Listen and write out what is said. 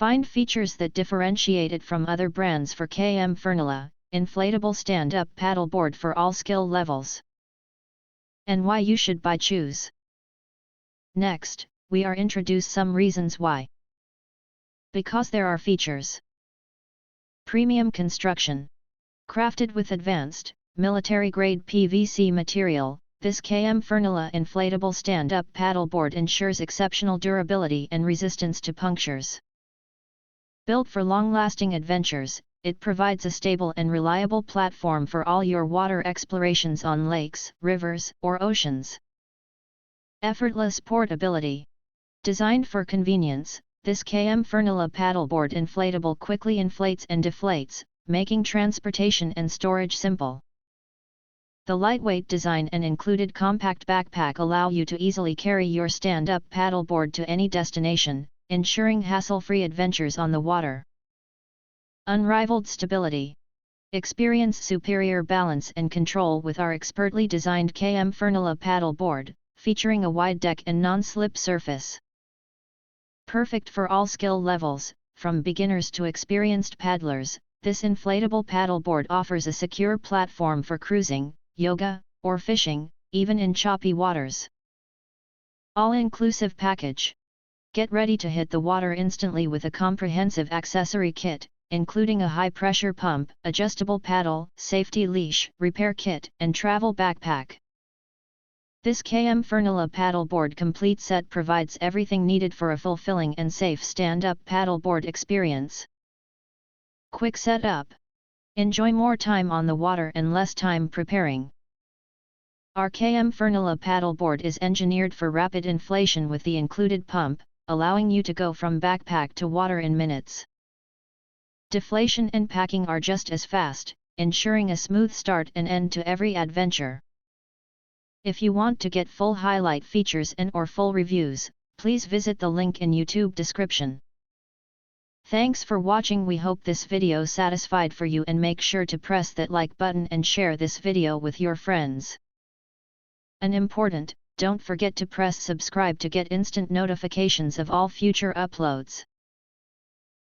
Find features that differentiate it from other brands for KMFurnila Inflatable Stand-Up Paddleboard for all skill levels. And why you should choose. Next, we are introduce some reasons why. Because there are features. Premium construction. Crafted with advanced, military-grade PVC material, this KMFurnila Inflatable Stand-Up Paddleboard ensures exceptional durability and resistance to punctures. Built for long-lasting adventures, it provides a stable and reliable platform for all your water explorations on lakes, rivers, or oceans. Effortless portability. Designed for convenience, this KMFurnila paddleboard inflatable quickly inflates and deflates, making transportation and storage simple. The lightweight design and included compact backpack allow you to easily carry your stand-up paddleboard to any destination, ensuring hassle-free adventures on the water. Unrivaled stability. Experience superior balance and control with our expertly designed KMFurnila paddleboard, featuring a wide deck and non-slip surface. Perfect for all skill levels, from beginners to experienced paddlers, this inflatable paddleboard offers a secure platform for cruising, yoga, or fishing, even in choppy waters. All-inclusive package. Get ready to hit the water instantly with a comprehensive accessory kit, including a high-pressure pump, adjustable paddle, safety leash, repair kit, and travel backpack. This KMFurnila paddleboard complete set provides everything needed for a fulfilling and safe stand-up paddleboard experience. Quick setup. Enjoy more time on the water and less time preparing. Our KMFurnila paddleboard is engineered for rapid inflation with the included pump, allowing you to go from backpack to water in minutes. Deflation and packing are just as fast, ensuring a smooth start and end to every adventure. If you want to get full highlight features and/or full reviews, please visit the link in YouTube description. Thanks for watching. We hope this video satisfied for you, and make sure to press that like button and share this video with your friends. And important, don't forget to press subscribe to get instant notifications of all future uploads.